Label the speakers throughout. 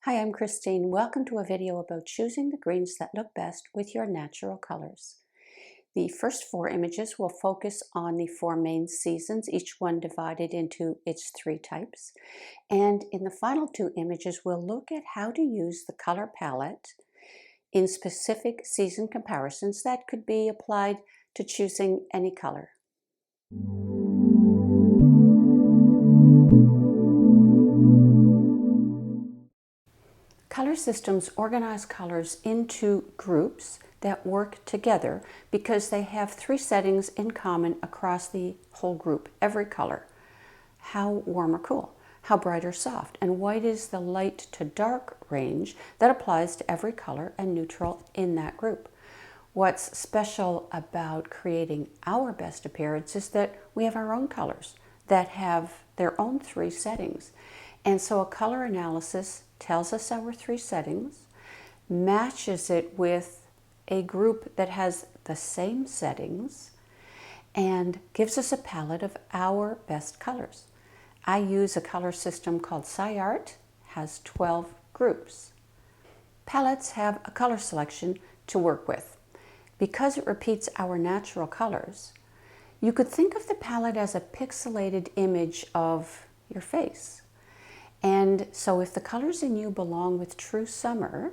Speaker 1: Hi, I'm Christine. Welcome to a video about choosing the greens that look best with your natural colors. The first four images will focus on the four main seasons, each one divided into its three types. And in the final two images, we'll look at how to use the color palette in specific season comparisons that could be applied to choosing any color. Color systems organize colors into groups that work together because they have three settings in common across the whole group, every color. How warm or cool, how bright or soft, and white is the light to dark range that applies to every color and neutral in that group. What's special about creating our best appearance is that we have our own colors that have their own three settings. And so a color analysis tells us our three settings, matches it with a group that has the same settings, and gives us a palette of our best colors. I use a color system called SciArt, has 12 groups. Palettes have a color selection to work with. Because it repeats our natural colors, you could think of the palette as a pixelated image of your face. And so if the colors in you belong with true summer,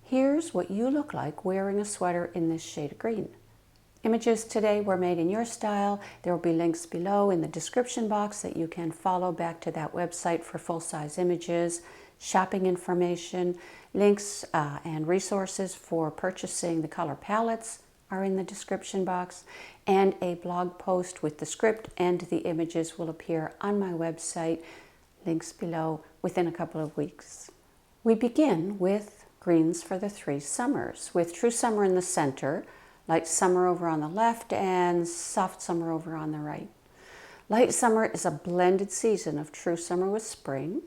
Speaker 1: here's what you look like wearing a sweater in this shade of green. Images today were made in your style. There will be links below in the description box that you can follow back to that website for full-size images, shopping information, links and resources for purchasing the color palettes are in the description box, and a blog post with the script and the images will appear on my website, links below, within a couple of weeks. We begin with greens for the three summers, with true summer in the center, light summer over on the left, and soft summer over on the right. Light summer is a blended season of true summer with spring,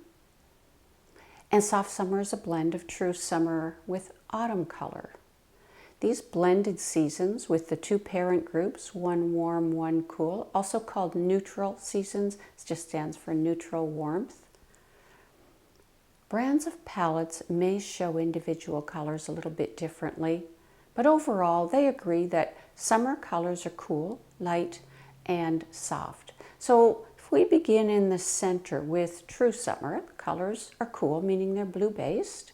Speaker 1: and soft summer is a blend of true summer with autumn color. These blended seasons with the two parent groups, one warm, one cool, also called neutral seasons, it just stands for neutral warmth. Brands of palettes may show individual colors a little bit differently, but overall they agree that summer colors are cool, light, and soft. So if we begin in the center with true summer, the colors are cool, meaning they're blue-based.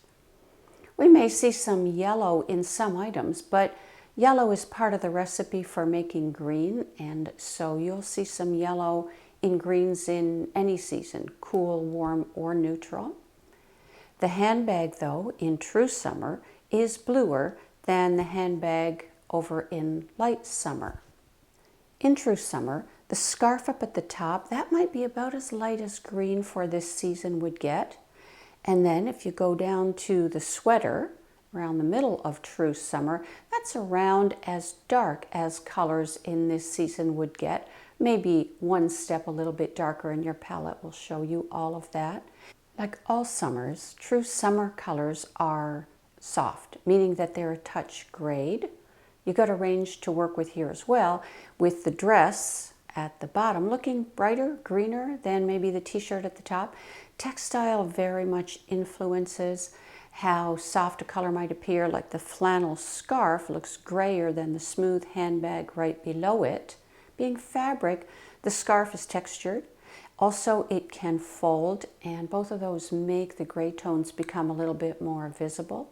Speaker 1: We may see some yellow in some items, but yellow is part of the recipe for making green, and so you'll see some yellow in greens in any season, cool, warm, or neutral. The handbag, though, in true summer is bluer than the handbag over in light summer. In true summer, the scarf up at the top, that might be about as light as green for this season would get. And then if you go down to the sweater, around the middle of true summer, that's around as dark as colors in this season would get. Maybe one step a little bit darker, and your palette will show you all of that. Like all summers, true summer colors are soft, meaning that they're a touch grayed. You got a range to work with here as well, with the dress at the bottom looking brighter, greener than maybe the t-shirt at the top. Textile very much influences how soft a color might appear, like the flannel scarf looks grayer than the smooth handbag right below it. Being fabric, the scarf is textured. Also, it can fold, and both of those make the gray tones become a little bit more visible.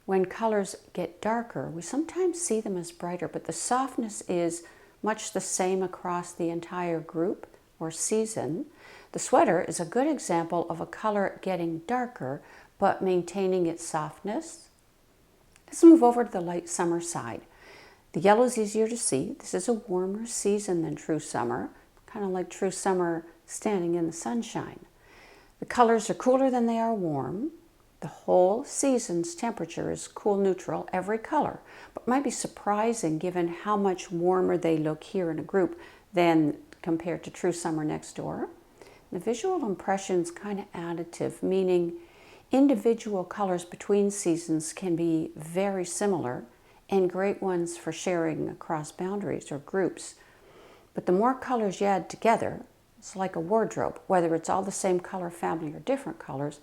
Speaker 1: When colors get darker, we sometimes see them as brighter, but the softness is much the same across the entire group or season. The sweater is a good example of a color getting darker but maintaining its softness. Let's move over to the light summer side. The yellow is easier to see. This is a warmer season than true summer, kind of like true summer standing in the sunshine. The colors are cooler than they are warm. The whole season's temperature is cool neutral, every color, but might be surprising given how much warmer they look here in a group than compared to true summer next door. The visual impression's kind of additive, meaning individual colors between seasons can be very similar and great ones for sharing across boundaries or groups. But the more colors you add together, it's like a wardrobe, whether it's all the same color family or different colors,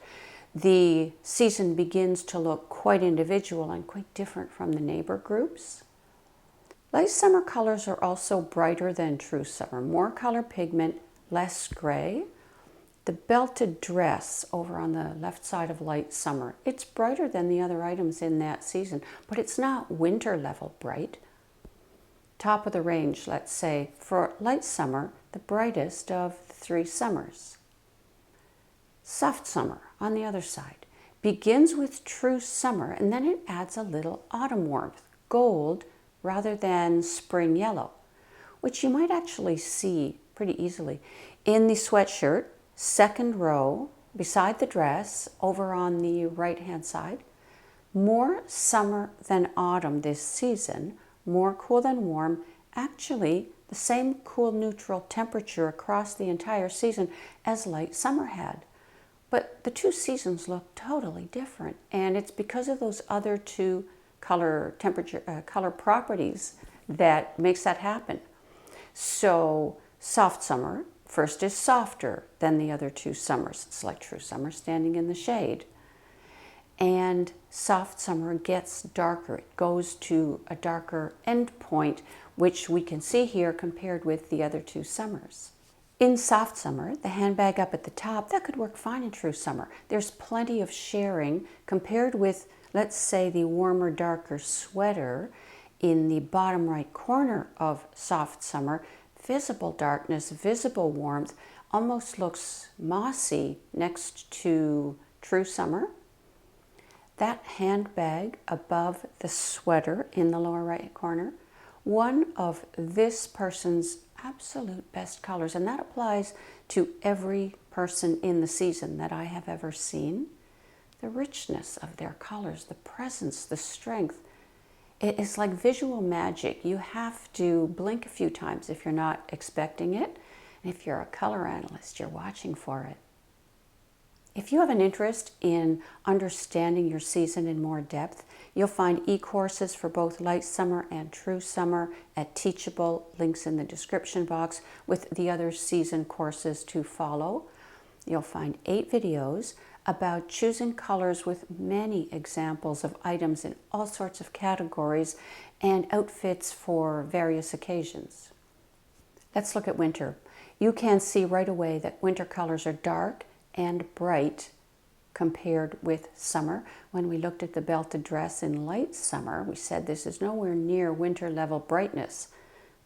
Speaker 1: the season begins to look quite individual and quite different from the neighbor groups. Light summer colors are also brighter than true summer. More color pigment, less gray. The belted dress over on the left side of light summer, it's brighter than the other items in that season, but it's not winter level bright. Top of the range, let's say, for light summer, the brightest of the 3 summers. Soft summer, on the other side, begins with true summer, and then it adds a little autumn warmth, gold rather than spring yellow, which you might actually see pretty easily in the sweatshirt, second row, beside the dress, over on the right-hand side. More summer than autumn this season, more cool than warm, actually the same cool neutral temperature across the entire season as light summer had. But the 2 seasons look totally different, and it's because of those other 2 color properties that makes that happen. So soft summer first is softer than the other 2 summers. It's like true summer standing in the shade. And soft summer gets darker. It goes to a darker end point, which we can see here compared with the other 2 summers. In soft summer, the handbag up at the top, that could work fine in true summer. There's plenty of sharing compared with, let's say, the warmer, darker sweater in the bottom right corner of soft summer. Visible darkness, visible warmth, almost looks mossy next to true summer. That handbag above the sweater in the lower right corner, one of this person's absolute best colors, and that applies to every person in the season that I have ever seen. The richness of their colors, the presence, the strength. It is like visual magic. You have to blink a few times if you're not expecting it. And if you're a color analyst, you're watching for it. If you have an interest in understanding your season in more depth, you'll find e-courses for both light summer and true summer at Teachable, links in the description box, with the other season courses to follow. You'll find 8 videos about choosing colors with many examples of items in all sorts of categories and outfits for various occasions. Let's look at winter. You can see right away that winter colors are dark and bright compared with summer. When we looked at the belted dress in light summer, we said this is nowhere near winter level brightness.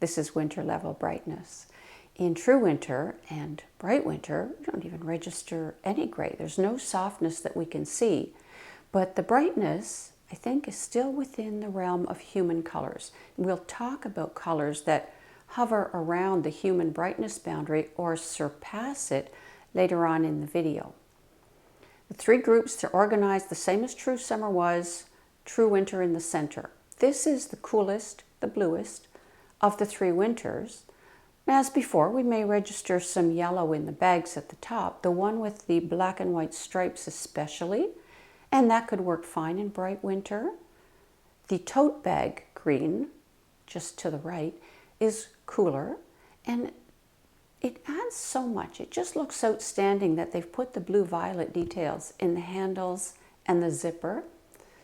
Speaker 1: This is winter level brightness. In true winter and bright winter, we don't even register any gray. There's no softness that we can see. But the brightness, I think, is still within the realm of human colors. We'll talk about colors that hover around the human brightness boundary or surpass it later on in the video. The 3 groups are organized the same as true summer was, true winter in the center. This is the coolest, the bluest of the 3 winters. As before, we may register some yellow in the bags at the top, the one with the black and white stripes especially, and that could work fine in bright winter. The tote bag green, just to the right, is cooler, and it adds so much. It just looks outstanding that they've put the blue-violet details in the handles and the zipper.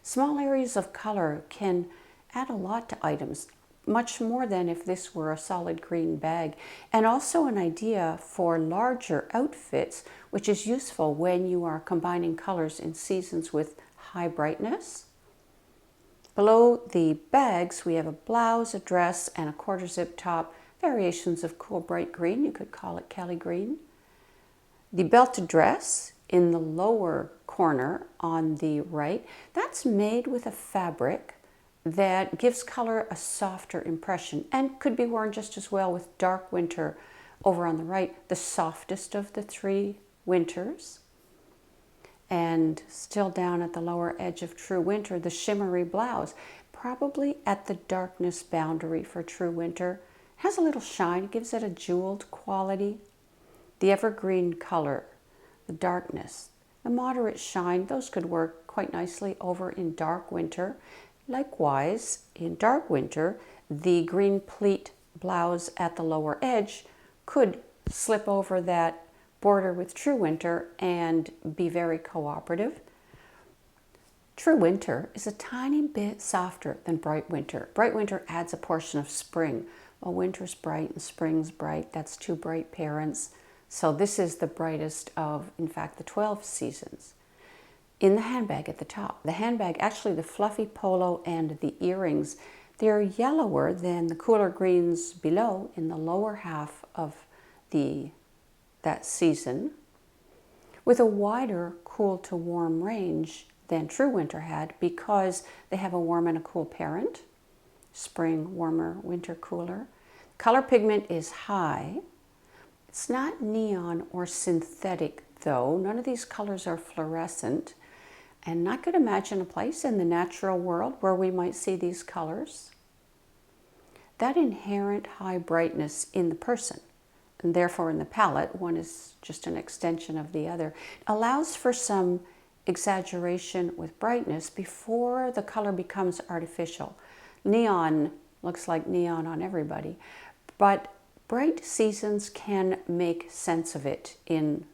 Speaker 1: Small areas of color can add a lot to items, much more than if this were a solid green bag, and also an idea for larger outfits, which is useful when you are combining colors in seasons with high brightness. Below the bags, we have a blouse, a dress, and a quarter zip top, variations of cool bright green. You could call it Kelly green. The belted dress in the lower corner on the right, that's made with a fabric that gives color a softer impression and could be worn just as well with dark winter over on the right, the softest of the 3 winters. And still down at the lower edge of true winter, the shimmery blouse, probably at the darkness boundary for true winter. Has a little shine, gives it a jeweled quality. The evergreen color, the darkness, the moderate shine, those could work quite nicely over in dark winter. Likewise, in dark winter, the green pleat blouse at the lower edge could slip over that border with true winter and be very cooperative. True winter is a tiny bit softer than bright winter. Bright winter adds a portion of spring. Well, winter's bright and spring's bright. That's two bright parents. So this is the brightest of, in fact, the 12 seasons. In the handbag at the top, the handbag, actually the fluffy polo and the earrings, they're yellower than the cooler greens below in the lower half of that season, with a wider cool to warm range than true winter had because they have a warm and a cool parent. Spring warmer, winter cooler. Color pigment is high. It's not neon or synthetic though. None of these colors are fluorescent, and I could imagine a place in the natural world where we might see these colors. That inherent high brightness in the person, and therefore in the palette, one is just an extension of the other, allows for some exaggeration with brightness before the color becomes artificial. Neon looks like neon on everybody, but bright seasons can make sense of it in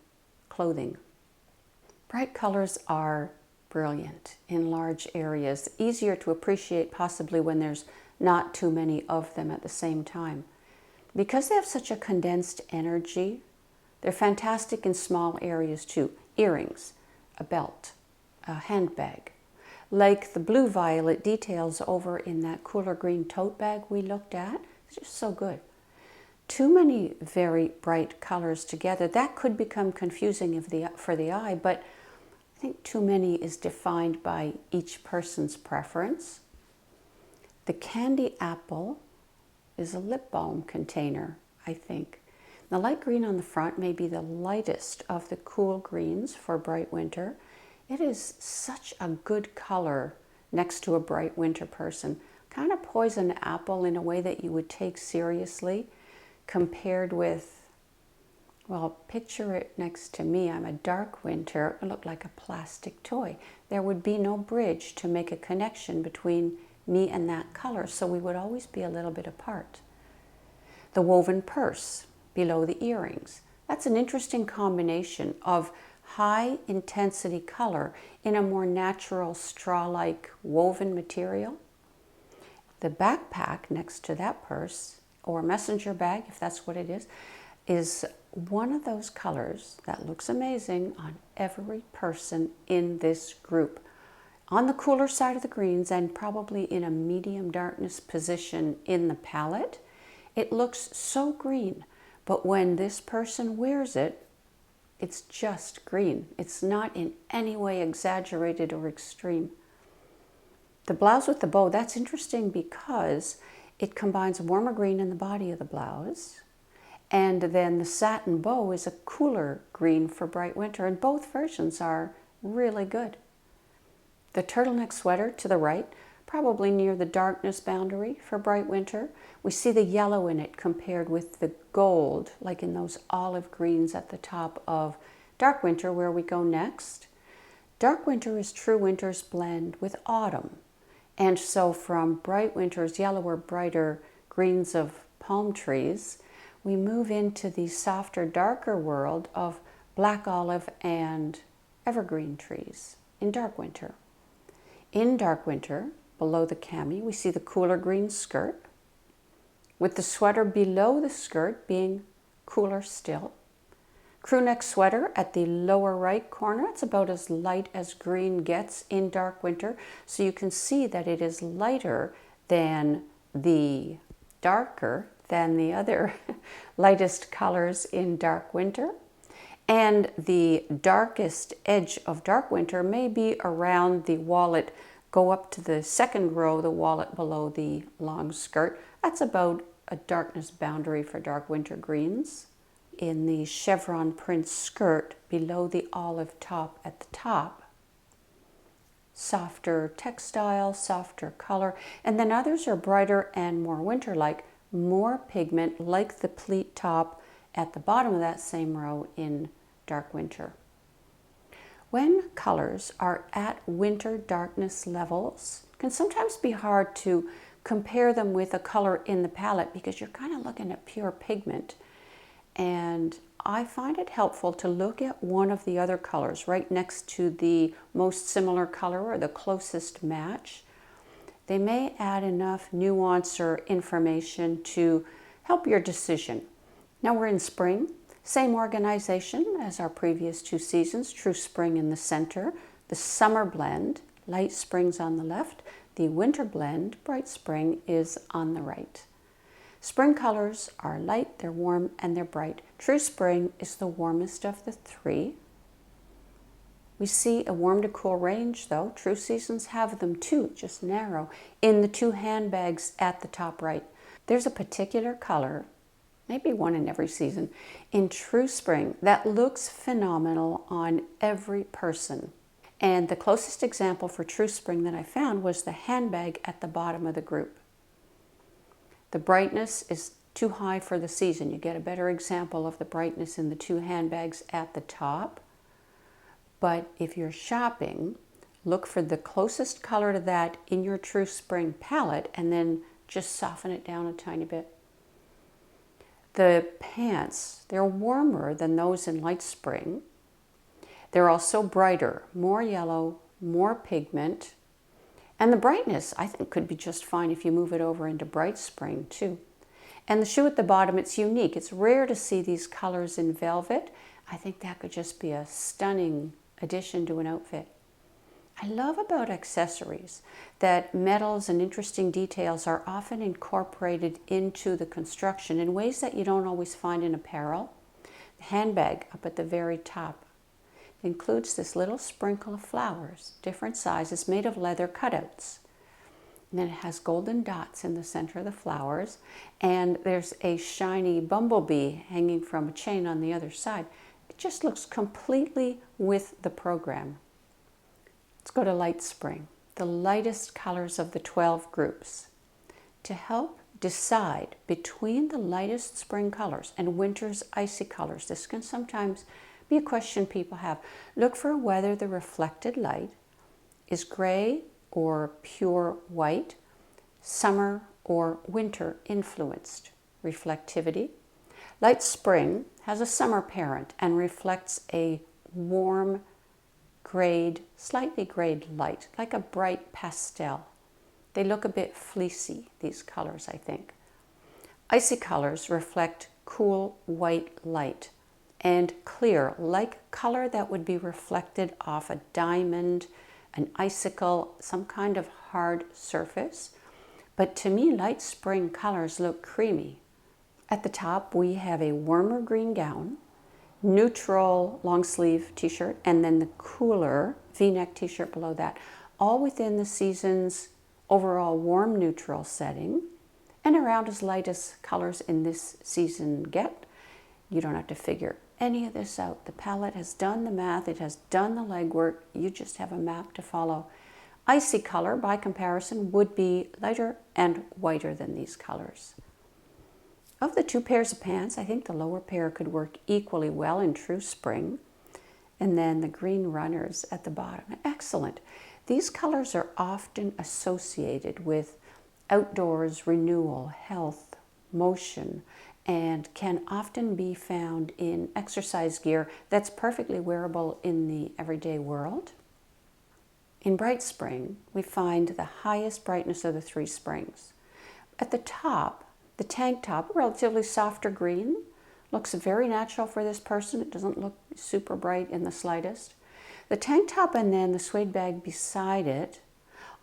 Speaker 1: clothing. Bright colors are brilliant in large areas, easier to appreciate possibly when there's not too many of them at the same time. Because they have such a condensed energy, they're fantastic in small areas too. Earrings, a belt, a handbag, like the blue-violet details over in that cooler green tote bag we looked at. It's just so good. Too many very bright colors together, that could become confusing for the eye, but I think too many is defined by each person's preference. The candy apple is a lip balm container, I think. The light green on the front may be the lightest of the cool greens for bright winter. It is such a good color next to a bright winter person. Kind of poison apple in a way that you would take seriously, compared with, well, picture it next to me. I'm a dark winter. It would look like a plastic toy. There would be no bridge to make a connection between me and that color, so we would always be a little bit apart. The woven purse below the earrings. That's an interesting combination of high intensity color in a more natural straw-like woven material. The backpack next to that purse, or messenger bag, if that's what it is one of those colors that looks amazing on every person in this group. On the cooler side of the greens and probably in a medium darkness position in the palette, it looks so green. But when this person wears it, it's just green. It's not in any way exaggerated or extreme. The blouse with the bow, that's interesting because it combines warmer green in the body of the blouse, and then the satin bow is a cooler green for bright winter, and both versions are really good. The turtleneck sweater to the right, probably near the darkness boundary for bright winter. We see the yellow in it compared with the gold, like in those olive greens at the top of dark winter, where we go next. Dark winter is true winter's blend with autumn. And so from bright winter's yellower, brighter greens of palm trees, we move into the softer, darker world of black olive and evergreen trees in dark winter. In dark winter, below the cami, we see the cooler green skirt, with the sweater below the skirt being cooler still. Crew neck sweater at the lower right corner. It's about as light as green gets in dark winter, so you can see that it is lighter than the other lightest colors in dark winter. And the darkest edge of dark winter may be around the wallet. Go up to the second row, the wallet below the long skirt. That's about a darkness boundary for dark winter greens. In the chevron print skirt below the olive top at the top, softer textile, softer color, and then others are brighter and more winter-like, more pigment, like the pleat top at the bottom of that same row in dark winter. When colors are at winter darkness levels, it can sometimes be hard to compare them with a color in the palette because you're kind of looking at pure pigment. And I find it helpful to look at one of the other colors right next to the most similar color or the closest match. They may add enough nuance or information to help your decision. Now we're in spring, same organization as our previous 2 seasons, true spring in the center, the summer blend, light spring's on the left, the winter blend, bright spring, is on the right. Spring colors are light, they're warm, and they're bright. True spring is the warmest of the 3. We see a warm to cool range though. True seasons have them too, just narrow, in the 2 handbags at the top right. There's a particular color, maybe one in every season, in true spring that looks phenomenal on every person. And the closest example for true spring that I found was the handbag at the bottom of the group. The brightness is too high for the season. You get a better example of the brightness in the 2 handbags at the top. But if you're shopping, look for the closest color to that in your true spring palette and then just soften it down a tiny bit. The pants, they're warmer than those in light spring. They're also brighter, more yellow, more pigment. And the brightness, I think, could be just fine if you move it over into bright spring too. And the shoe at the bottom, it's unique. It's rare to see these colors in velvet. I think that could just be a stunning addition to an outfit. I love about accessories that metals and interesting details are often incorporated into the construction in ways that you don't always find in apparel. The handbag up at the very top includes this little sprinkle of flowers, different sizes, made of leather cutouts. And then it has golden dots in the center of the flowers, and there's a shiny bumblebee hanging from a chain on the other side. It just looks completely with the program. Let's go to light spring, the lightest colors of the 12 groups. To help decide between the lightest spring colors and winter's icy colors, this can sometimes be a question people have. Look for whether the reflected light is gray or pure white, summer or winter influenced. Reflectivity. Light spring has a summer parent and reflects a warm grayed, slightly grayed light, like a bright pastel. They look a bit fleecy, these colors, I think. Icy colors reflect cool white light and clear, like color that would be reflected off a diamond, an icicle, some kind of hard surface. But to me, light spring colors look creamy. At the top, we have a warmer green gown, neutral long sleeve t-shirt, and then the cooler v-neck t-shirt below that, all within the season's overall warm neutral setting and around as light as colors in this season get. You don't have to figure any of this out. The palette has done the math, it has done the legwork, you just have a map to follow. Icy color, by comparison, would be lighter and whiter than these colors. Of the 2 pairs of pants, I think the lower pair could work equally well in true spring. And then the green runners at the bottom, excellent. These colors are often associated with outdoors, renewal, health, motion, and can often be found in exercise gear that's perfectly wearable in the everyday world. In bright spring, we find the highest brightness of the 3 springs. At the top, the tank top, relatively softer green, looks very natural for this person. It doesn't look super bright in the slightest. The tank top and then the suede bag beside it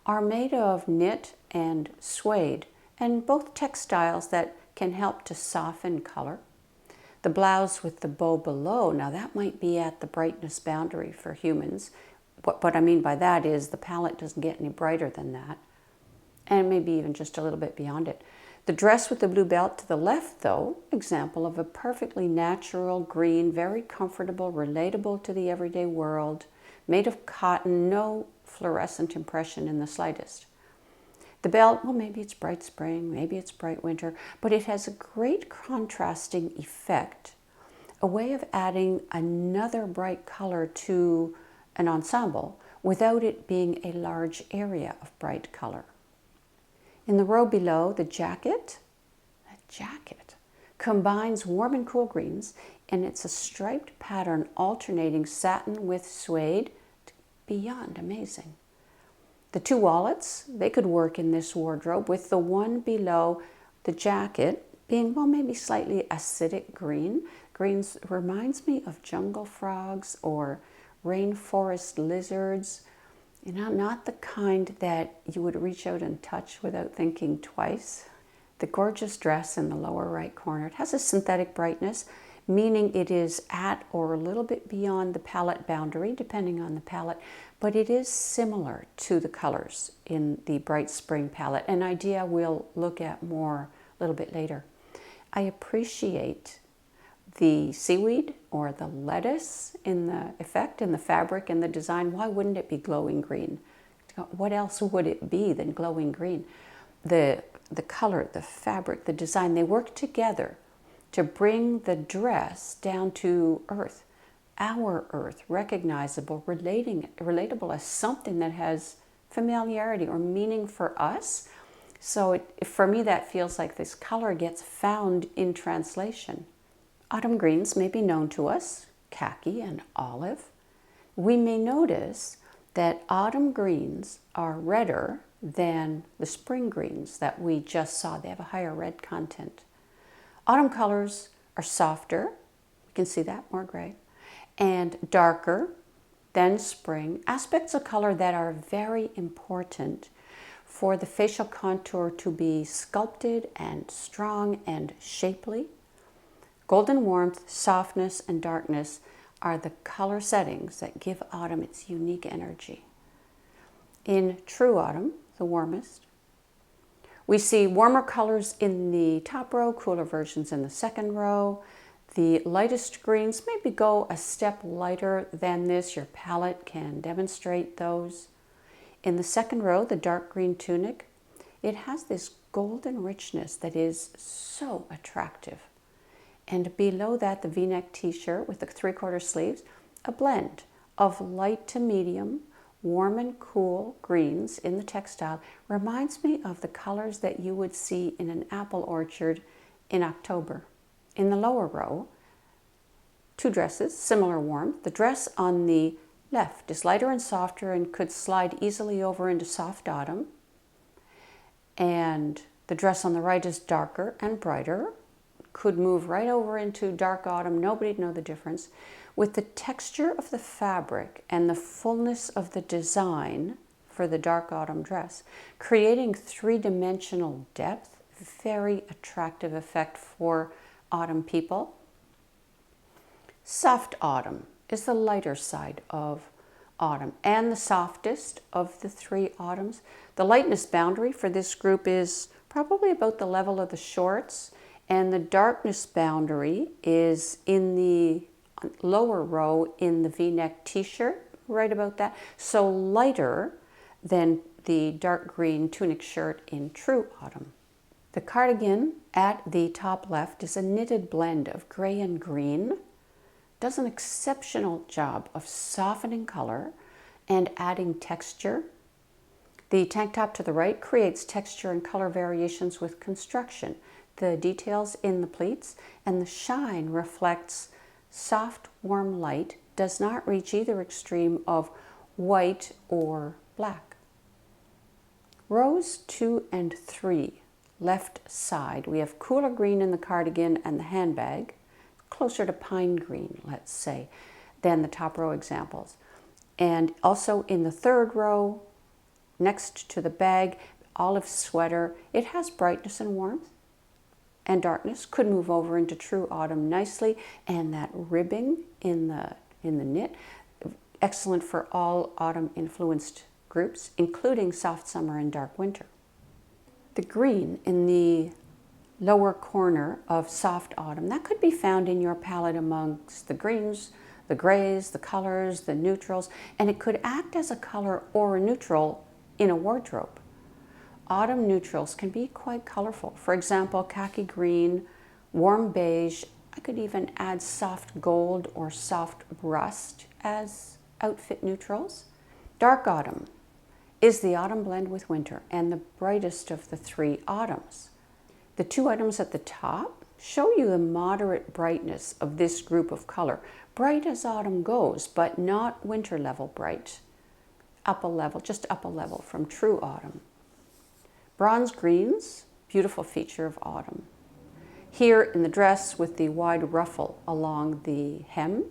Speaker 1: are made of knit and suede, and both textiles that can help to soften color. The blouse with the bow below, now that might be at the brightness boundary for humans. What I mean by that is the palette doesn't get any brighter than that, and maybe even just a little bit beyond it. The dress with the blue belt to the left, though, example of a perfectly natural green, very comfortable, relatable to the everyday world, made of cotton, no fluorescent impression in the slightest. The belt, well, maybe it's bright spring, maybe it's bright winter, but it has a great contrasting effect, a way of adding another bright color to an ensemble without it being a large area of bright color. In the row below, the jacket, combines warm and cool greens, and it's a striped pattern alternating satin with suede. Beyond amazing. The two wallets, they could work in this wardrobe, with the one below the jacket being, well, maybe slightly acidic green. Greens reminds me of jungle frogs or rainforest lizards. You know, not the kind that you would reach out and touch without thinking twice. The gorgeous dress in the lower right corner, it has a synthetic brightness, meaning it is at or a little bit beyond the palette boundary, depending on the palette, but it is similar to the colors in the Bright Spring palette, an idea we'll look at more a little bit later. I appreciate the seaweed or the lettuce in the effect, in the fabric, and the design. Why wouldn't it be glowing green? What else would it be than glowing green? The color, the fabric, the design, they work together to bring the dress down to earth, our earth, recognizable, relatable as something that has familiarity or meaning for us. So for me, that feels like this color gets found in translation. Autumn greens may be known to us, khaki and olive. We may notice that autumn greens are redder than the spring greens that we just saw. They have a higher red content. Autumn colors are softer, you can see that, more gray, and darker than spring. Aspects of color that are very important for the facial contour to be sculpted and strong and shapely. Golden warmth, softness, and darkness are the color settings that give autumn its unique energy. In true autumn, the warmest, we see warmer colors in the top row, cooler versions in the second row. The lightest greens maybe go a step lighter than this. Your palette can demonstrate those. In the second row, the dark green tunic, it has this golden richness that is so attractive. And below that, the V-neck t-shirt with the 3/4 sleeves, a blend of light to medium, warm and cool greens in the textile. Reminds me of the colors that you would see in an apple orchard in October. In the lower row, two dresses, similar warmth. The dress on the left is lighter and softer and could slide easily over into soft autumn. And the dress on the right is darker and brighter, could move right over into dark autumn. Nobody'd know the difference. With the texture of the fabric and the fullness of the design for the dark autumn dress, creating three-dimensional depth, very attractive effect for autumn people. Soft autumn is the lighter side of autumn and the softest of the three autumns. The lightness boundary for this group is probably about the level of the shorts, and the darkness boundary is in the lower row in the V-neck t-shirt, right about that. So lighter than the dark green tunic shirt in true autumn. The cardigan at the top left is a knitted blend of gray and green. Does an exceptional job of softening color and adding texture. The tank top to the right creates texture and color variations with construction. The details in the pleats and the shine reflects soft, warm light, does not reach either extreme of white or black. Rows 2 and 3, left side, we have cooler green in the cardigan and the handbag, closer to pine green, let's say, than the top row examples. And also in the third row, next to the bag, olive sweater, it has brightness and warmth and darkness, could move over into true autumn nicely, and that ribbing in the knit, excellent for all autumn influenced groups, including soft summer and dark winter. The green in the lower corner of soft autumn, that could be found in your palette amongst the greens, the grays, the colors, the neutrals, and it could act as a color or a neutral in a wardrobe. Autumn neutrals can be quite colorful. For example, khaki green, warm beige. I could even add soft gold or soft rust as outfit neutrals. Dark autumn is the autumn blend with winter and the brightest of the three autumns. The two items at the top show you the moderate brightness of this group of color. Bright as autumn goes, but not winter level bright. Up a level, just up a level from true autumn. Bronze greens, beautiful feature of autumn. Here in the dress with the wide ruffle along the hem,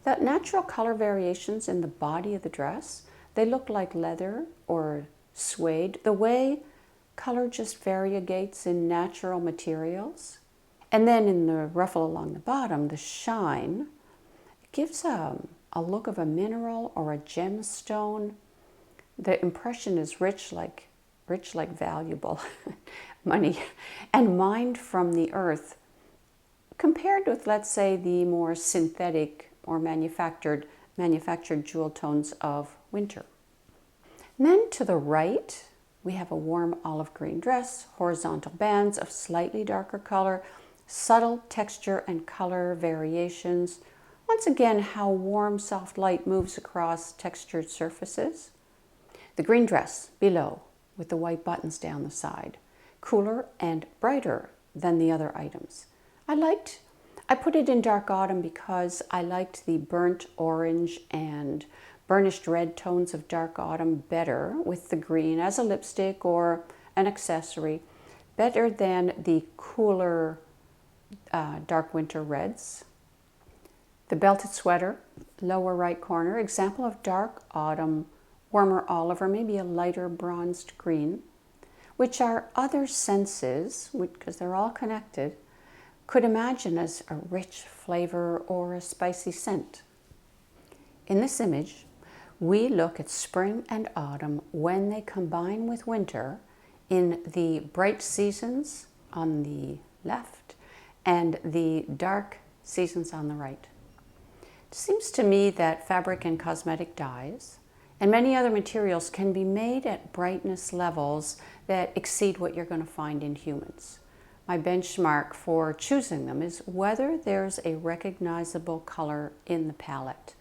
Speaker 1: that natural color variations in the body of the dress, they look like leather or suede, the way color just variegates in natural materials. And then in the ruffle along the bottom, the shine gives a look of a mineral or a gemstone. The impression is rich like valuable money and mined from the earth, compared with, let's say, the more synthetic or manufactured jewel tones of winter. And then to the right, we have a warm olive green dress, horizontal bands of slightly darker color, subtle texture and color variations. Once again, how warm, soft light moves across textured surfaces. The green dress below with the white buttons down the side, cooler and brighter than the other items. I put it in dark autumn because I liked the burnt orange and burnished red tones of dark autumn better with the green as a lipstick or an accessory, better than the cooler dark winter reds. The belted sweater, lower right corner, example of dark autumn, warmer olive or maybe a lighter bronzed green, which our other senses, because they're all connected, could imagine as a rich flavor or a spicy scent. In this image, we look at spring and autumn when they combine with winter in the bright seasons on the left and the dark seasons on the right. It seems to me that fabric and cosmetic dyes and many other materials can be made at brightness levels that exceed what you're going to find in humans. My benchmark for choosing them is whether there's a recognizable color in the palette.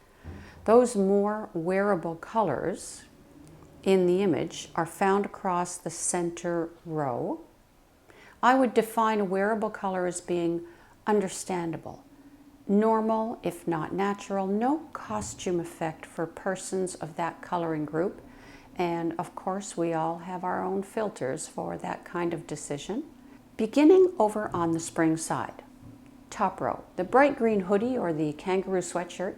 Speaker 1: Those more wearable colors in the image are found across the center row. I would define a wearable color as being understandable, normal, if not natural, no costume effect for persons of that coloring group. And of course, we all have our own filters for that kind of decision. Beginning over on the spring side, top row, the bright green hoodie or the kangaroo sweatshirt,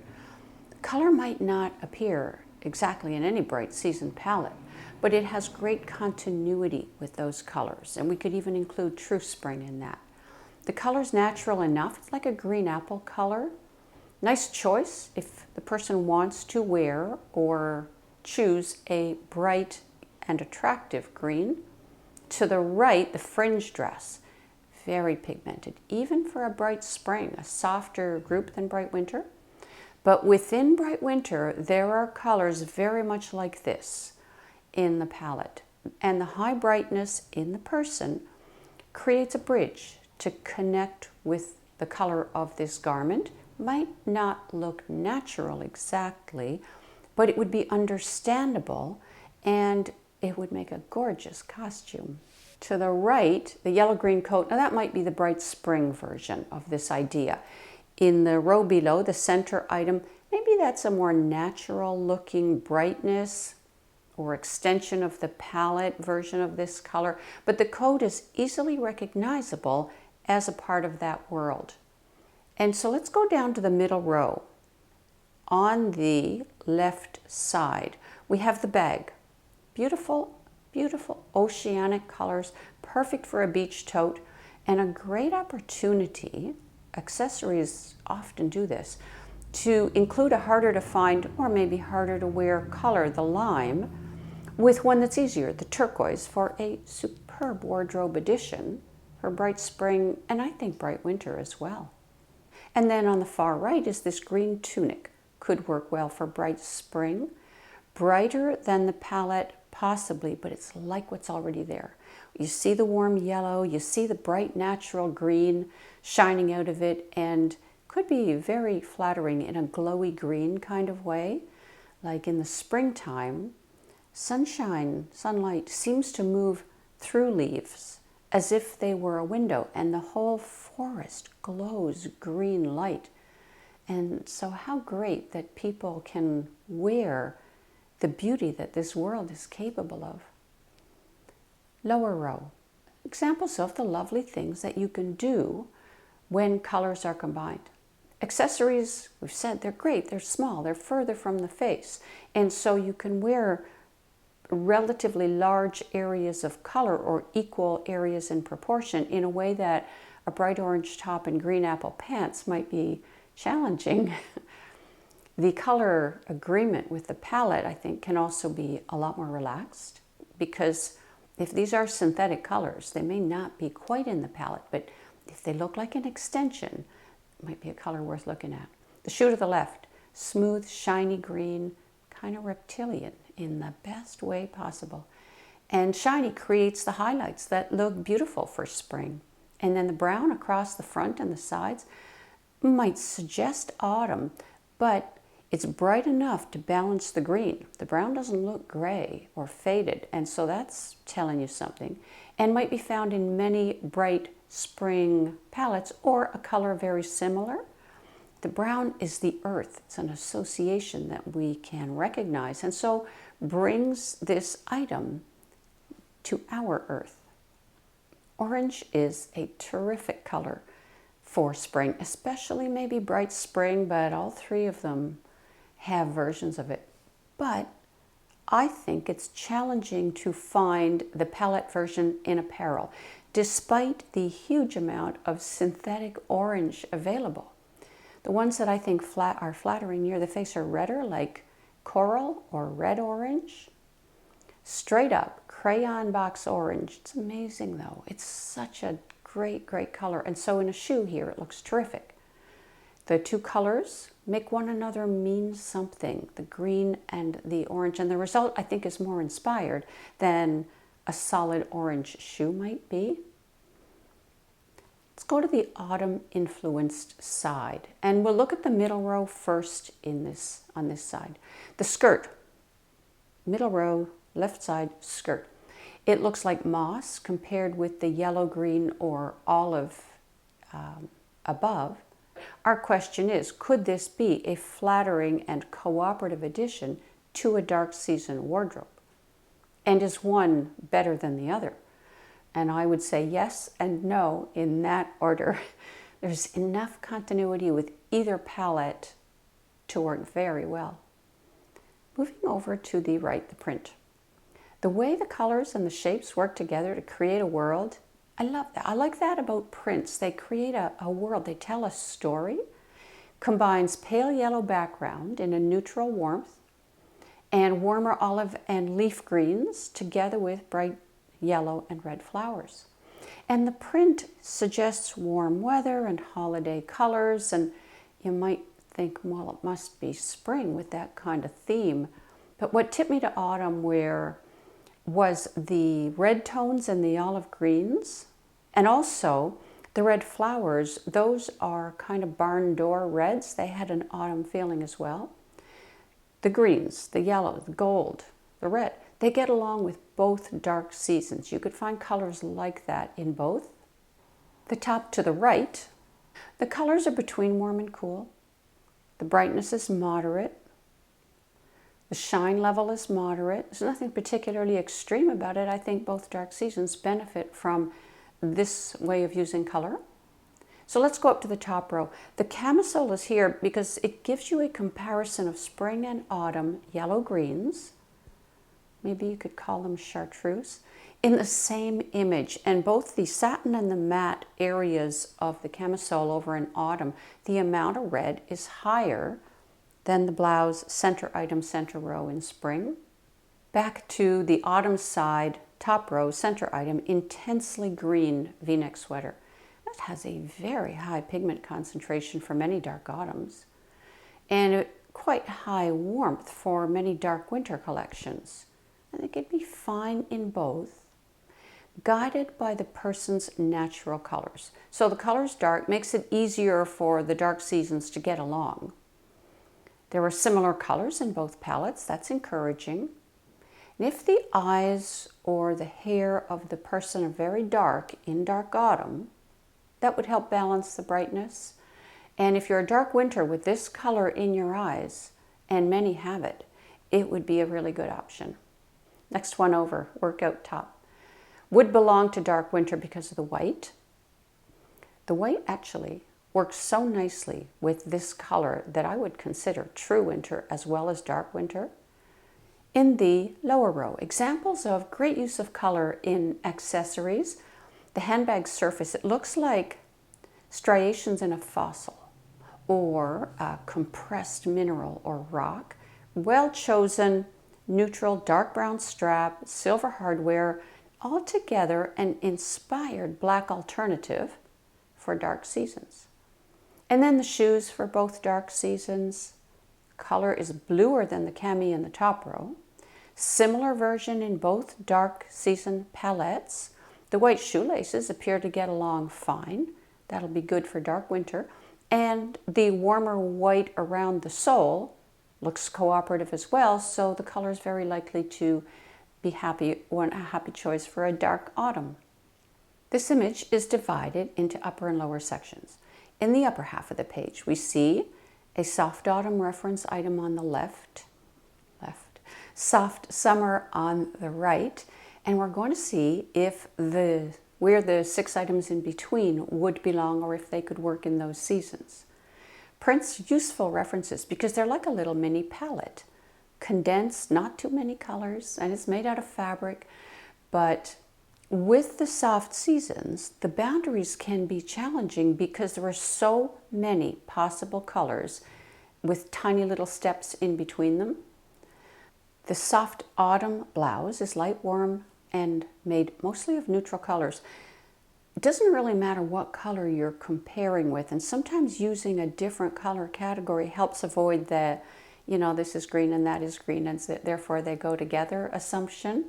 Speaker 1: color might not appear exactly in any bright season palette, but it has great continuity with those colors, and we could even include true spring in that. The color's natural enough, it's like a green apple color. Nice choice if the person wants to wear or choose a bright and attractive green. To the right, the fringe dress, very pigmented, even for a bright spring, a softer group than bright winter. But within bright winter, there are colors very much like this in the palette. And the high brightness in the person creates a bridge to connect with the color of this garment. Might not look natural exactly, but it would be understandable and it would make a gorgeous costume. To the right, the yellow-green coat, now that might be the bright spring version of this idea. In the row below, the center item, maybe that's a more natural looking brightness or extension of the palette version of this color, but the coat is easily recognizable as a part of that world. And so let's go down to the middle row. On the left side, we have the bag. Beautiful, beautiful oceanic colors, perfect for a beach tote, and a great opportunity, accessories often do this, to include a harder to find or maybe harder to wear color, the lime, with one that's easier, the turquoise, for a superb wardrobe addition for bright spring and I think bright winter as well. And then on the far right is this green tunic. Could work well for bright spring. Brighter than the palette, possibly, but it's like what's already there. You see the warm yellow, you see the bright natural green shining out of it, and could be very flattering in a glowy green kind of way. Like in the springtime, sunshine, sunlight seems to move through leaves as if they were a window, and the whole forest glows green light. And so how great that people can wear the beauty that this world is capable of. Lower row, examples of the lovely things that you can do when colors are combined. Accessories, we've said, they're great, they're small, they're further from the face. And so you can wear relatively large areas of color or equal areas in proportion in a way that a bright orange top and green apple pants might be challenging. The color agreement with the palette, I think, can also be a lot more relaxed, because if these are synthetic colors, they may not be quite in the palette, but if they look like an extension, it might be a color worth looking at. The shoe to the left, smooth, shiny green, kind of reptilian in the best way possible. And shiny creates the highlights that look beautiful for spring. And then the brown across the front and the sides might suggest autumn, but it's bright enough to balance the green. The brown doesn't look gray or faded, and so that's telling you something, and might be found in many bright spring palettes or a color very similar. The brown is the earth. It's an association that we can recognize, and so brings this item to our earth. Orange is a terrific color for spring, especially maybe bright spring, but all three of them have versions of it. But I think it's challenging to find the palette version in apparel, despite the huge amount of synthetic orange available. The ones that I think are flattering near the face are redder, like coral or red orange. Straight up crayon box orange. It's amazing though. It's such a great, great color. And so in a shoe here, it looks terrific. The two colors make one another mean something, the green and the orange. And the result, I think, is more inspired than a solid orange shoe might be. Let's go to the autumn-influenced side. And we'll look at the middle row first on this side. The skirt, middle row, left side skirt. It looks like moss compared with the yellow, green, or olive above. Our question is, could this be a flattering and cooperative addition to a dark season wardrobe? And is one better than the other? And I would say yes and no in that order. There's enough continuity with either palette to work very well. Moving over to the right, the print. The way the colors and the shapes work together to create a world, I love that. I like that about prints. They create a world. They tell a story. Combines pale yellow background in a neutral warmth and warmer olive and leaf greens together with bright yellow and red flowers. And the print suggests warm weather and holiday colors, and you might think, well, it must be spring with that kind of theme. But what tipped me to autumn was the red tones and the olive greens, and also the red flowers. Those are kind of barn door reds. They had an autumn feeling as well. The greens, the yellow, the gold, the red, they get along with both dark seasons. You could find colors like that in both. The top to the right, the colors are between warm and cool. The brightness is moderate. The shine level is moderate. There's nothing particularly extreme about it. I think both dark seasons benefit from this way of using color. So let's go up to the top row. The camisole is here because it gives you a comparison of spring and autumn yellow greens. Maybe you could call them chartreuse in the same image. And both the satin and the matte areas of the camisole over in autumn, the amount of red is higher than the blouse center item, center row in spring. Back to the autumn side, top row, center item, intensely green V-neck sweater. That has a very high pigment concentration for many dark autumns, and quite high warmth for many dark winter collections. I think it'd be fine in both, guided by the person's natural colors. So the color's dark makes it easier for the dark seasons to get along. There are similar colors in both palettes. That's encouraging. And if the eyes or the hair of the person are very dark in dark autumn, that would help balance the brightness. And if you're a dark winter with this color in your eyes, and many have it, it would be a really good option. Next one over, workout top. Would belong to dark winter because of the white. The white actually works so nicely with this color that I would consider true winter as well as dark winter. In the lower row, examples of great use of color in accessories. The handbag surface, it looks like striations in a fossil or a compressed mineral or rock. Well chosen, neutral dark brown strap, silver hardware, altogether an inspired black alternative for dark seasons. And then the shoes for both dark seasons. Color is bluer than the cami in the top row. Similar version in both dark season palettes. The white shoelaces appear to get along fine. That'll be good for dark winter. And the warmer white around the sole looks cooperative as well, so the color is very likely to be a happy choice for a dark autumn. This image is divided into upper and lower sections. In the upper half of the page, we see a soft autumn reference item on the left, soft summer on the right, and we're going to see if where the 6 items in between would belong or if they could work in those seasons. Prints useful references because they're like a little mini palette. Condensed, not too many colors, and it's made out of fabric, but with the soft seasons, the boundaries can be challenging because there are so many possible colors with tiny little steps in between them. The soft autumn blouse is light warm and made mostly of neutral colors. It doesn't really matter what color you're comparing with, and sometimes using a different color category helps avoid the, this is green and that is green, and therefore they go together assumption.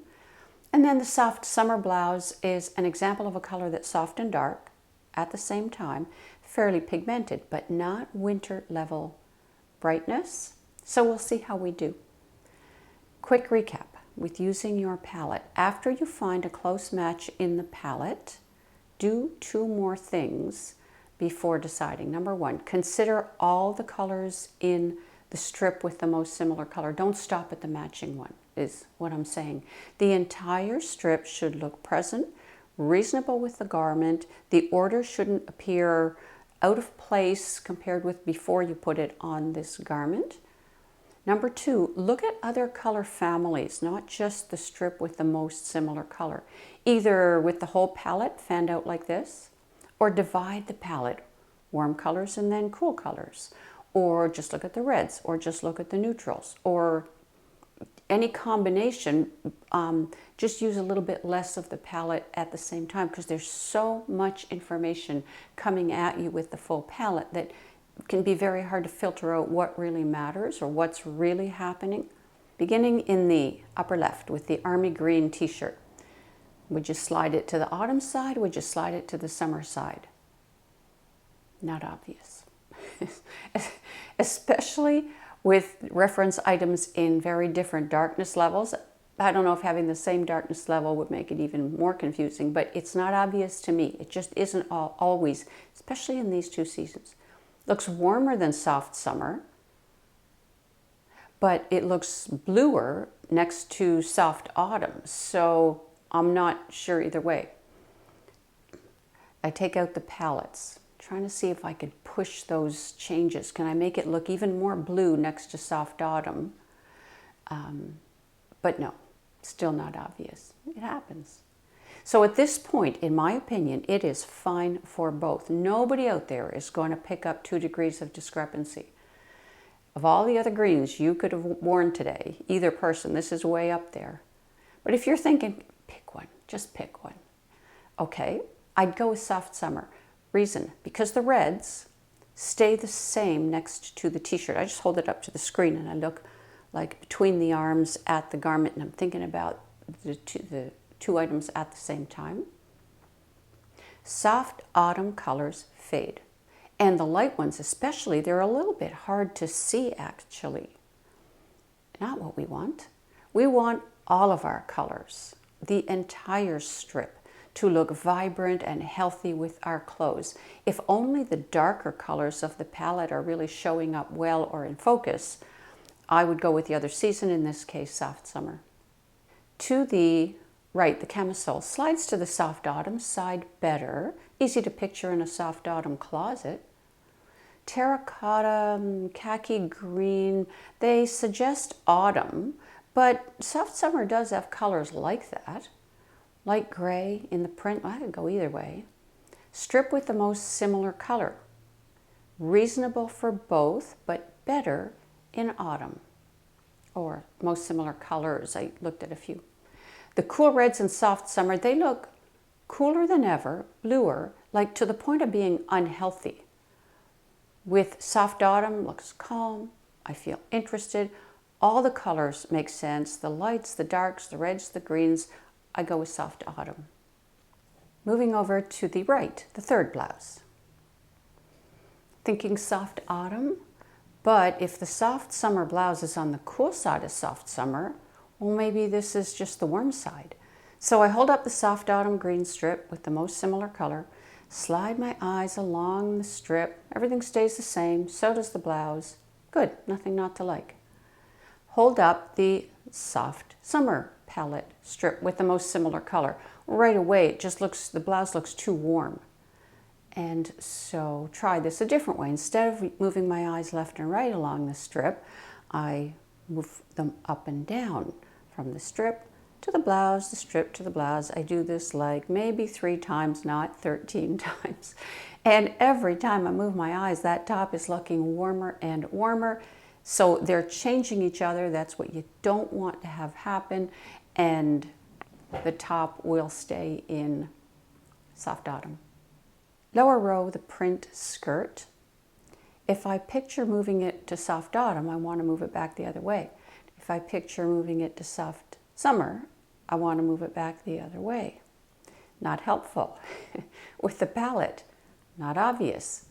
Speaker 1: And then the soft summer blouse is an example of a color that's soft and dark at the same time, fairly pigmented, but not winter level brightness. So we'll see how we do. Quick recap with using your palette. After you find a close match in the palette, do 2 more things before deciding. Number 1, consider all the colors in the strip with the most similar color. Don't stop at the matching one, is what I'm saying. The entire strip should look present, reasonable with the garment. The order shouldn't appear out of place compared with before you put it on this garment. Number 2, look at other color families, not just the strip with the most similar color. Either with the whole palette fanned out like this, or divide the palette, warm colors and then cool colors. Or just look at the reds, or just look at the neutrals, or any combination. Just use a little bit less of the palette at the same time because there's so much information coming at you with the full palette that can be very hard to filter out what really matters or what's really happening. Beginning in the upper left with the army green t-shirt. Would you slide it to the autumn side? Would you slide it to the summer side? Not obvious. Especially with reference items in very different darkness levels. I don't know if having the same darkness level would make it even more confusing, but it's not obvious to me. It just isn't always, especially in these 2 seasons. Looks warmer than soft summer, but it looks bluer next to soft autumn, so I'm not sure either way. I take out the palettes, trying to see if I could push those changes. Can I make it look even more blue next to soft autumn? But no, still not obvious. It happens. So at this point, in my opinion, it is fine for both. Nobody out there is going to pick up 2 degrees of discrepancy. Of all the other greens you could have worn today, either person, this is way up there. But if you're thinking, pick one, just pick one. Okay, I'd go with soft summer. Reason, because the reds stay the same next to the t-shirt. I just hold it up to the screen and I look like between the arms at the garment, and I'm thinking about the two items at the same time. Soft autumn colors fade. And the light ones especially, they're a little bit hard to see actually. Not what we want. We want all of our colors, the entire strip, to look vibrant and healthy with our clothes. If only the darker colors of the palette are really showing up well or in focus, I would go with the other season, in this case, soft summer. To the right, the camisole slides to the soft autumn side better. Easy to picture in a soft autumn closet. Terracotta, khaki green, they suggest autumn, but soft summer does have colors like that. Light gray in the print, I could go either way. Strip with the most similar color. Reasonable for both, but better in autumn. Or most similar colors, I looked at a few. The cool reds in soft summer, they look cooler than ever, bluer, like to the point of being unhealthy. With soft autumn, looks calm, I feel interested. All the colors make sense, the lights, the darks, the reds, the greens. I go with soft autumn. Moving over to the right, the third blouse. Thinking soft autumn, but if the soft summer blouse is on the cool side of soft summer, well, maybe this is just the warm side. So I hold up the soft autumn green strip with the most similar color, slide my eyes along the strip. Everything stays the same, so does the blouse. Good, nothing not to like. Hold up the soft summer palette strip with the most similar color. Right away, it just looks, the blouse looks too warm. And so try this a different way. Instead of moving my eyes left and right along the strip, I move them up and down from the strip to the blouse, the strip to the blouse. I do this like maybe 3 times, not 13 times. And every time I move my eyes, that top is looking warmer and warmer. So they're changing each other. That's what you don't want to have happen. And the top will stay in soft autumn. Lower row, the print skirt. If I picture moving it to soft autumn, I want to move it back the other way. If I picture moving it to soft summer, I want to move it back the other way. Not helpful. With the palette, not obvious.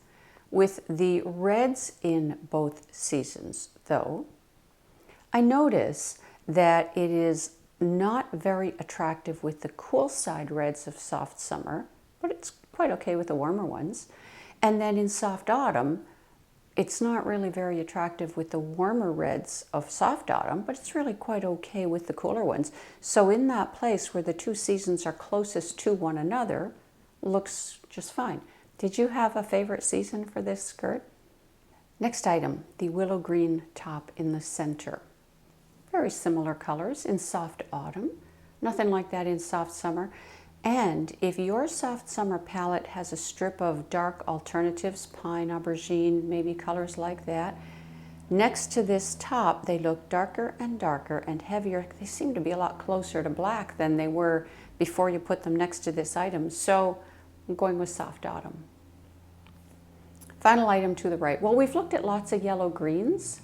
Speaker 1: With the reds in both seasons, though, I notice that it is not very attractive with the cool side reds of soft summer, but it's quite okay with the warmer ones. And then in soft autumn, it's not really very attractive with the warmer reds of soft autumn, but it's really quite okay with the cooler ones. So in that place where the 2 seasons are closest to one another, looks just fine. Did you have a favorite season for this skirt? Next item, the willow green top in the center. Very similar colors in soft autumn. Nothing like that in soft summer. And if your soft summer palette has a strip of dark alternatives, pine, aubergine, maybe colors like that, next to this top, they look darker and heavier. They seem to be a lot closer to black than they were before you put them next to this item. So I'm going with soft autumn. Final item to the right. Well, we've looked at lots of yellow greens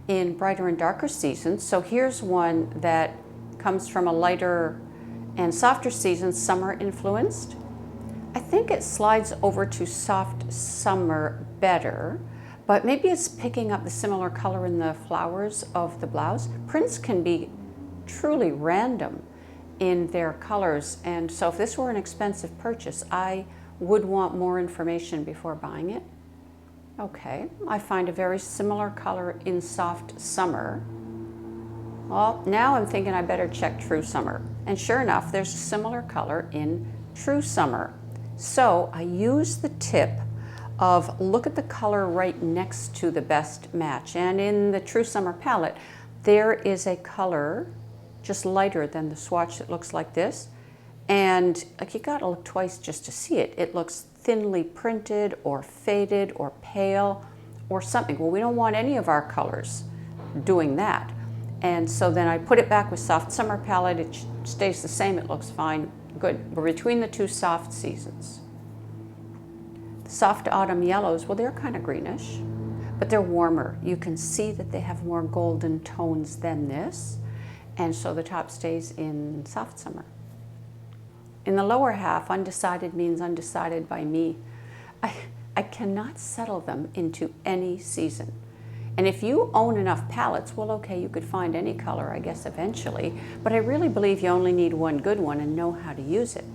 Speaker 1: in brighter and darker seasons. So here's one that comes from a lighter and softer season, summer influenced. I think it slides over to soft summer better, but maybe it's picking up the similar color in the flowers of the blouse. Prints can be truly random in their colors, and so if this were an expensive purchase, I would want more information before buying it. Okay, I find a very similar color in soft summer. Well, now I'm thinking I better check true summer. And sure enough, there's a similar color in true summer. So I use the tip of look at the color right next to the best match. And in the true summer palette, there is a color just lighter than the swatch that looks like this. And like you gotta look twice just to see it. It looks thinly printed or faded or pale or something. Well, we don't want any of our colors doing that. And so then I put it back with soft summer palette. It stays the same, it looks fine, good. We're between the 2 soft seasons. The soft autumn yellows, well, they're kind of greenish, but they're warmer. You can see that they have more golden tones than this. And so the top stays in soft summer. In the lower half, undecided means undecided by me. I cannot settle them into any season. And if you own enough palettes, well, okay, you could find any color, I guess, eventually. But I really believe you only need one good one and know how to use it.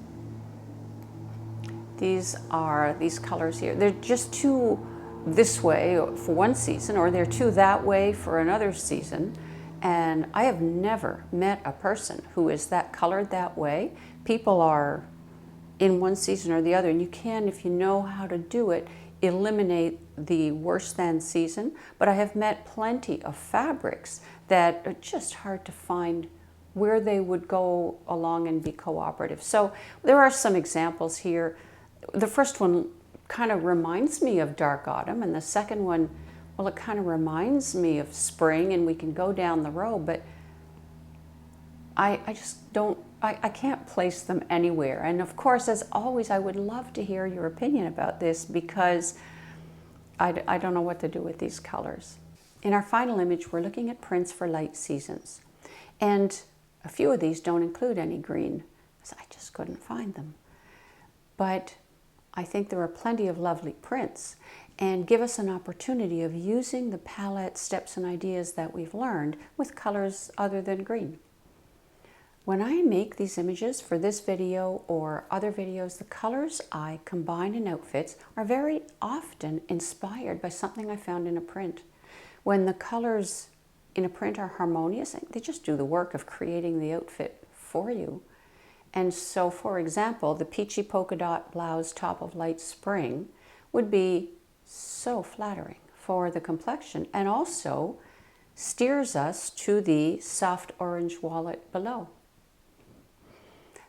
Speaker 1: These are these colors here. They're just two this way for one season, or they're two that way for another season. And I have never met a person who is that colored that way. People are in one season or the other, and you can, if you know how to do it, eliminate the worse than season. But I have met plenty of fabrics that are just hard to find where they would go along and be cooperative. So there are some examples here. The first one kind of reminds me of dark autumn, and the second one, well, it kind of reminds me of spring, and we can go down the road, but I just don't, I can't place them anywhere. And of course, as always, I would love to hear your opinion about this, because I don't know what to do with these colors. In our final image, we're looking at prints for light seasons. And a few of these don't include any green, because I just couldn't find them. But I think there are plenty of lovely prints, and give us an opportunity of using the palette steps and ideas that we've learned with colors other than green. When I make these images for this video or other videos, the colors I combine in outfits are very often inspired by something I found in a print. When the colors in a print are harmonious, they just do the work of creating the outfit for you. And so, for example, the peachy polka dot blouse top of light spring would be so flattering for the complexion, and also steers us to the soft orange wallet below.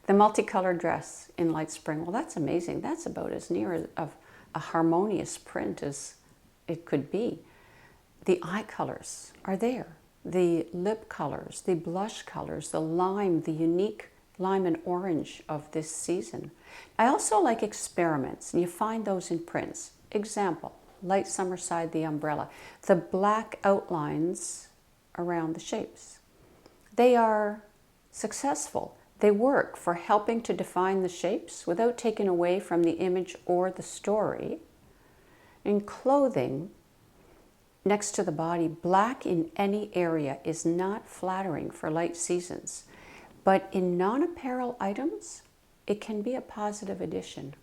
Speaker 1: The multicolored dress in light spring, well, that's amazing. That's about as near of a harmonious print as it could be. The eye colors are there. The lip colors, the blush colors, the lime, the unique lime and orange of this season. I also like experiments, and you find those in prints. Example, light summer side, the umbrella. The black outlines around the shapes. They are successful. They work for helping to define the shapes without taking away from the image or the story. In clothing, next to the body, black in any area is not flattering for light seasons. But in non-apparel items, it can be a positive addition.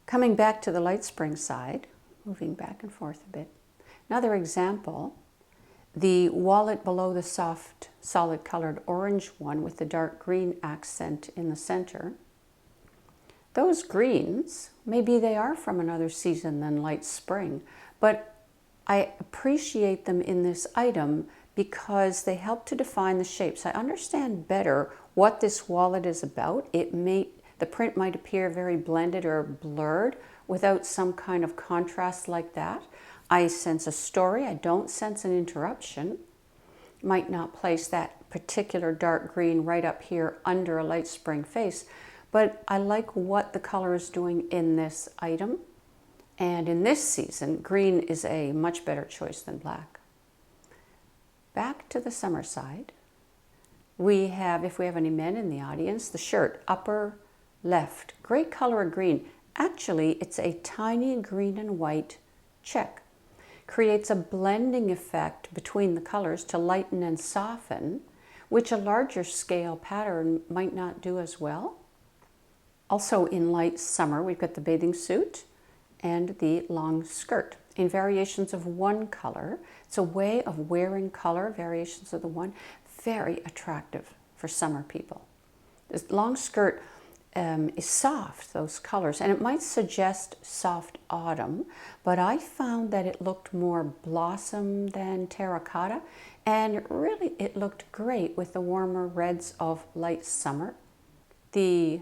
Speaker 1: Coming back to the light spring side, moving back and forth a bit. Another example, the wallet below the soft, solid colored orange one with the dark green accent in the center. Those greens, maybe they are from another season than light spring, but I appreciate them in this item because they help to define the shapes. I understand better what this wallet is about. The print might appear very blended or blurred without some kind of contrast like that. I sense a story. I don't sense an interruption. Might not place that particular dark green right up here under a light spring face, but I like what the color is doing in this item. And in this season, green is a much better choice than black. Back to the summer side, we have, if we have any men in the audience, the shirt, upper left. Great color of green. Actually, it's a tiny green and white check. Creates a blending effect between the colors to lighten and soften, which a larger scale pattern might not do as well. Also in light summer, we've got the bathing suit and the long skirt in variations of one color. It's a way of wearing color, variations of the one, very attractive for summer people. This long skirt is soft, those colors, and it might suggest soft autumn, but I found that it looked more blossom than terracotta, and really it looked great with the warmer reds of light summer. The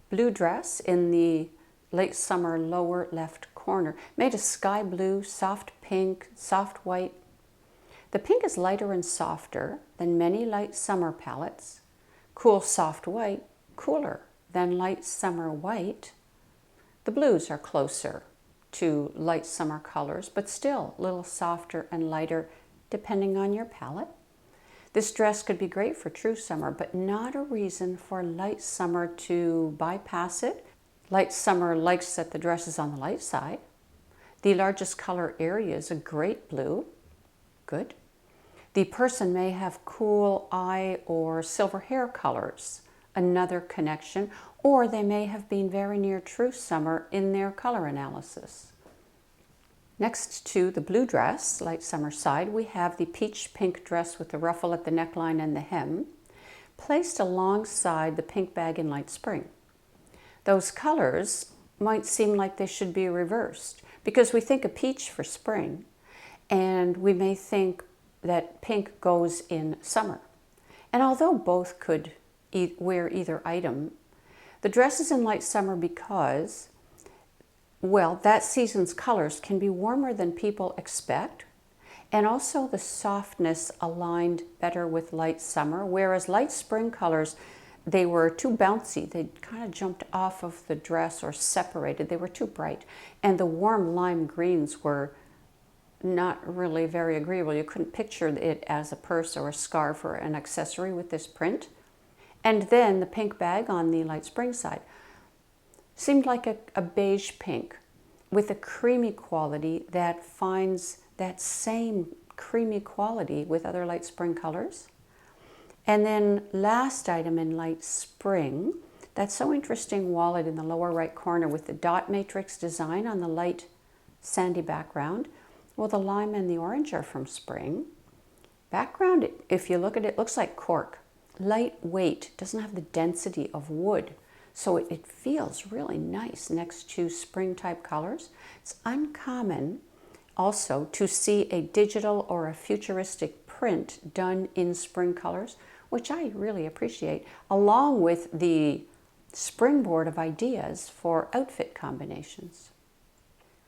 Speaker 1: blue dress in the late summer lower left corner made a sky blue, soft pink, soft white. The pink is lighter and softer than many light summer palettes. Cool soft white, cooler than light summer white. The blues are closer to light summer colors, but still a little softer and lighter depending on your palette. This dress could be great for true summer, but not a reason for light summer to bypass it. Light summer likes that the dress is on the light side. The largest color area is a great blue. Good. The person may have cool eye or silver hair colors, another connection, or they may have been very near true summer in their color analysis. Next to the blue dress, light summer side, we have the peach pink dress with the ruffle at the neckline and the hem, placed alongside the pink bag in light spring. Those colors might seem like they should be reversed because we think of peach for spring and we may think that pink goes in summer. And although both could wear either item, the dress is in light summer because, well, that season's colors can be warmer than people expect, and also the softness aligned better with light summer, whereas light spring colors, they were too bouncy. They kind of jumped off of the dress or separated. They were too bright. And the warm lime greens were not really very agreeable. You couldn't picture it as a purse or a scarf or an accessory with this print. And then the pink bag on the light spring side seemed like a beige pink with a creamy quality that finds that same creamy quality with other light spring colors. And then last item in light spring, that so interesting wallet in the lower right corner with the dot matrix design on the light sandy background. Well, the lime and the orange are from spring. Background, if you look at it, looks like cork. Lightweight, doesn't have the density of wood. So it feels really nice next to spring type colors. It's uncommon also to see a digital or a futuristic print done in spring colors, which I really appreciate, along with the springboard of ideas for outfit combinations.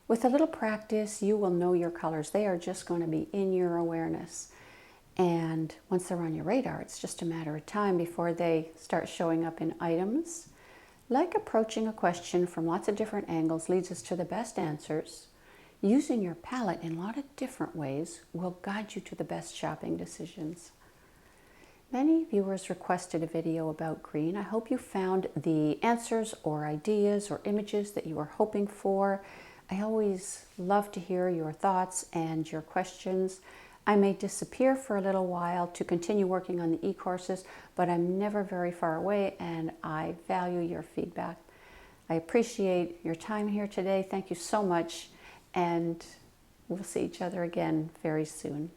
Speaker 1: With a little practice, you will know your colors. They are just going to be in your awareness. And once they're on your radar, it's just a matter of time before they start showing up in items. Like approaching a question from lots of different angles leads us to the best answers. Using your palette in a lot of different ways will guide you to the best shopping decisions. Many viewers requested a video about green. I hope you found the answers or ideas or images that you were hoping for. I always love to hear your thoughts and your questions. I may disappear for a little while to continue working on the e-courses, but I'm never very far away and I value your feedback. I appreciate your time here today. Thank you so much, and we'll see each other again very soon.